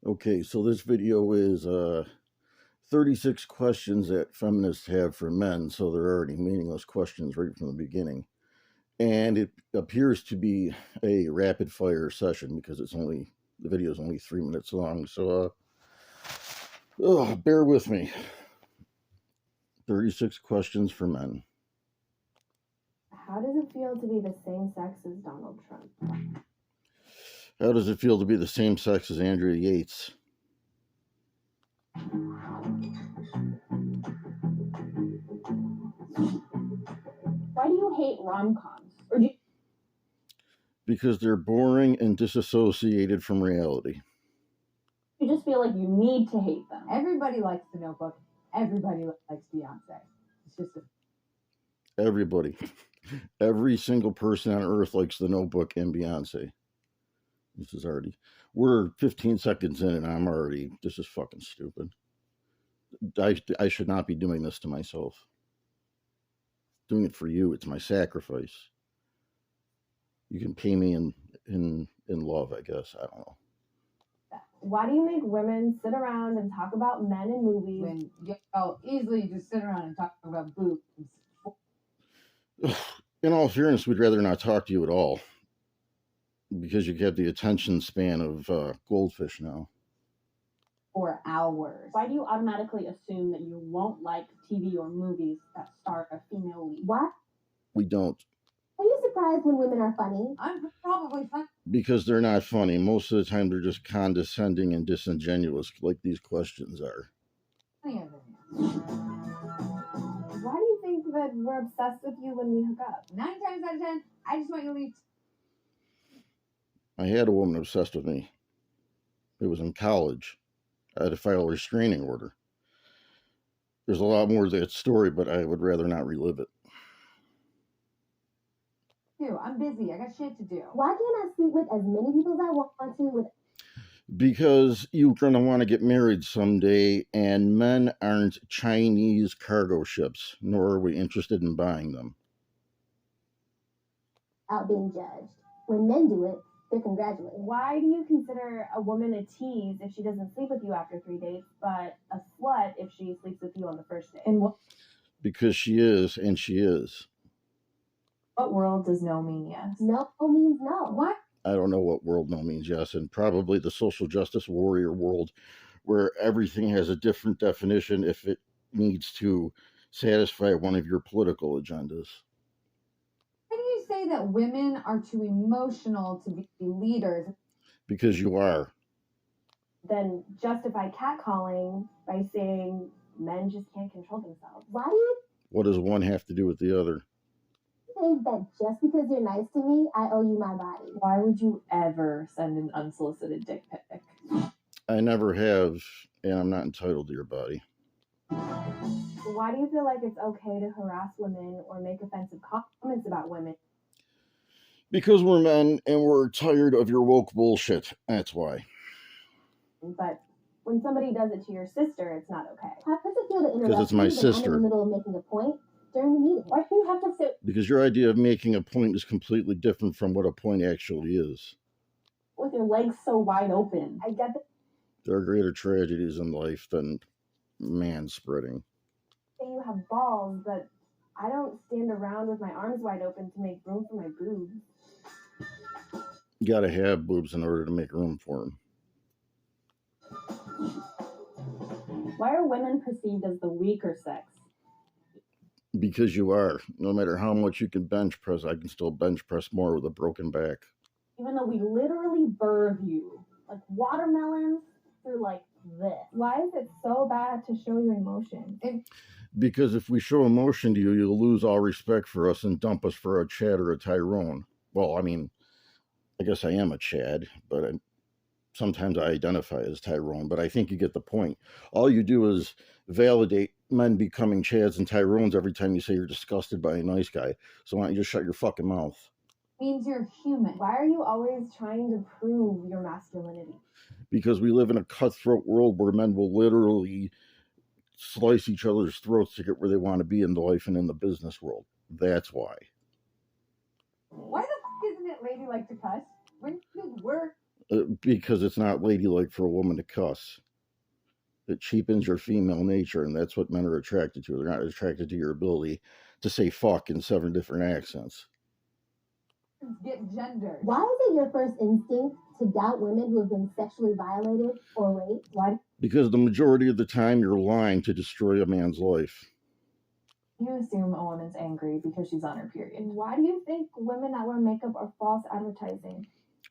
Okay, so this video is 36 questions that feminists have for men, so they're already meaningless questions right from the beginning. And it appears to be a rapid fire session because the video is only 3 minutes long. So bear with me. 36 questions for men. How does it feel to be the same sex as Donald Trump? How does it feel to be the same sex as Andrea Yates? Why do you hate rom-coms? Because they're boring and disassociated from reality. You just feel like you need to hate them? Everybody likes The Notebook. Everybody likes Beyonce. It's just Everybody. Every single person on earth likes The Notebook and Beyonce. We're 15 seconds in and this is fucking stupid. I should not be doing this to myself. Doing it for you, it's my sacrifice. You can pay me in love, I guess. I don't know. Why do you make women sit around and talk about men in movies when y'all easily just sit around and talk about boobs? In all fairness, we'd rather not talk to you at all because you have the attention span of goldfish now. For hours. Why do you automatically assume that you won't like TV or movies that star a female lead? What? We don't. Are you surprised when women are funny? I'm probably funny. Because they're not funny. Most of the time they're just condescending and disingenuous, like these questions are. Why do you think that we're obsessed with you when we hook up? 9 times out of 10, I just want you to leave. I had a woman obsessed with me. It was in college. I had to file a restraining order. There's a lot more to that story, but I would rather not relive it. I'm busy. I got shit to do. Why can't I sleep with as many people as I want to? Because you're going to want to get married someday, and men aren't Chinese cargo ships, nor are we interested in buying them. Out being judged. When men do it, they're congratulated. Why do you consider a woman a tease if she doesn't sleep with you after 3 dates, but a slut if she sleeps with you on the first date? And Because she is, and she is. What world does no mean yes? No means no. What? I don't know what world no means yes, and probably the social justice warrior world where everything has a different definition if it needs to satisfy one of your political agendas. Why do you say that women are too emotional to be leaders? Because you are. Then justify catcalling by saying men just can't control themselves. Why do you What does one have to do with the other? think that just because you're nice to me, I owe you my body? Why would you ever send an unsolicited dick pic? I never have, and I'm not entitled to your body. Why do you feel like it's okay to harass women or make offensive comments about women? Because we're men and we're tired of your woke bullshit. That's why. But when somebody does it to your sister, it's not okay. How does it feel to interrupt? Because it's my you when I'm sister. in the middle of making a point during the meeting. Why do you have to sit Because your idea of making a point is completely different from what a point actually is. with your legs so wide open? I get that There are greater tragedies in life than man-spreading. you have balls, but I don't stand around with my arms wide open to make room for my boobs. You gotta have boobs in order to make room for them. Why are women perceived as the weaker sex? Because you are. No matter how much you can bench press, I can still bench press more with a broken back. Even though we literally birth you like watermelons through like this. Why is it so bad to show your emotions? Because if we show emotion to you, you'll lose all respect for us and dump us for a Chad or a Tyrone. Well, I mean, I guess I am a Chad, but sometimes I identify as Tyrone, but I think you get the point. All you do is validate men becoming Chads and Tyrones every time you say you're disgusted by a nice guy. So why don't you just shut your fucking mouth? Means you're human. Why are you always trying to prove your masculinity? Because we live in a cutthroat world where men will literally slice each other's throats to get where they want to be in life and in the business world. That's why. Why the fuck isn't it ladylike to cuss? When you work Because it's not ladylike for a woman to cuss. It cheapens your female nature, and that's what men are attracted to. They're not attracted to your ability to say fuck in 7 different accents. Get gendered. Why is it your first instinct to doubt women who have been sexually violated or raped? Why? Because the majority of the time you're lying to destroy a man's life. You assume a woman's angry because she's on her period. Why do you think women that wear makeup are false advertising?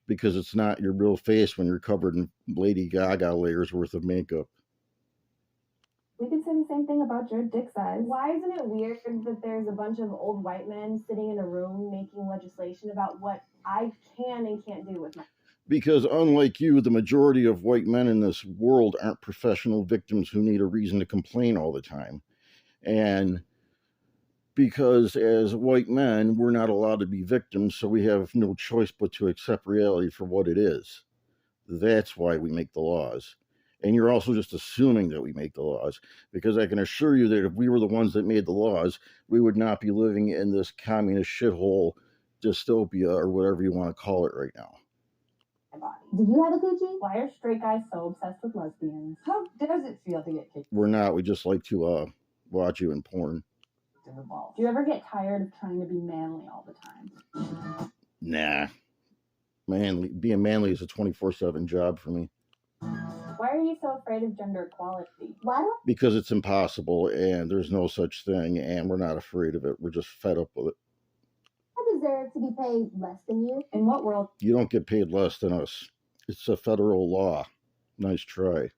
Because it's not your real face when you're covered in Lady Gaga layers worth of makeup. We could say the same thing about your dick size. Why isn't it weird that there's a bunch of old white men sitting in a room making legislation about what I can and can't do with my... Because unlike you, the majority of white men in this world aren't professional victims who need a reason to complain all the time. And because as white men, we're not allowed to be victims, so we have no choice but to accept reality for what it is. That's why we make the laws. And you're also just assuming that we make the laws, because I can assure you that if we were the ones that made the laws, we would not be living in this communist shithole dystopia or whatever you want to call it right now. Do you have a coochie? Why are straight guys so obsessed with lesbians? How does it feel to get kicked We're not. We just like to watch you in porn. in the balls? Do you ever get tired of trying to be manly all the time? Nah. Being manly is a 24/7 job for me. Why are you so afraid of gender equality? Why do Because it's impossible and there's no such thing, and we're not afraid of it. We're just fed up with it. I deserve to be paid less than you? In what world You don't get paid less than us. It's a federal law. Nice try.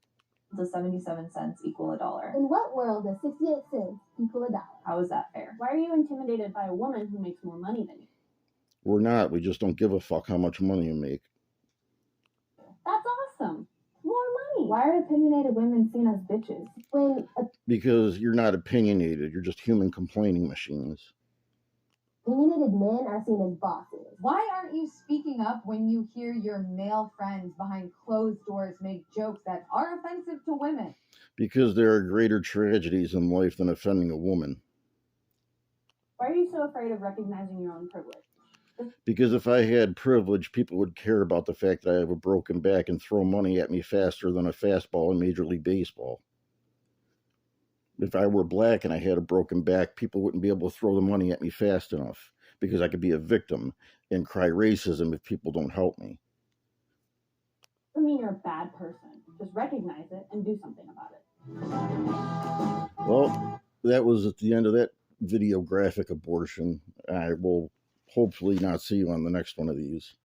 does 77 cents equal $1? In what world does 68 cents equal $1? How is that fair? Why are you intimidated by a woman who makes more money than you? We're not. We just don't give a fuck how much money you make. That's awesome. More money. Why are opinionated women seen as bitches? When Because you're not opinionated. You're just human complaining machines. opinionated men are seen as bosses. Why aren't you speaking up when you hear your male friends behind closed doors make jokes that are offensive to women? Because there are greater tragedies in life than offending a woman. Why are you so afraid of recognizing your own privilege? Because if I had privilege, people would care about the fact that I have a broken back and throw money at me faster than a fastball in Major League Baseball. If I were black and I had a broken back, people wouldn't be able to throw the money at me fast enough because I could be a victim and cry racism if people don't help me. Doesn't mean you're a bad person. Just recognize it and do something about it. Well, that was at the end of that video graphic abortion. I will hopefully not see you on the next one of these.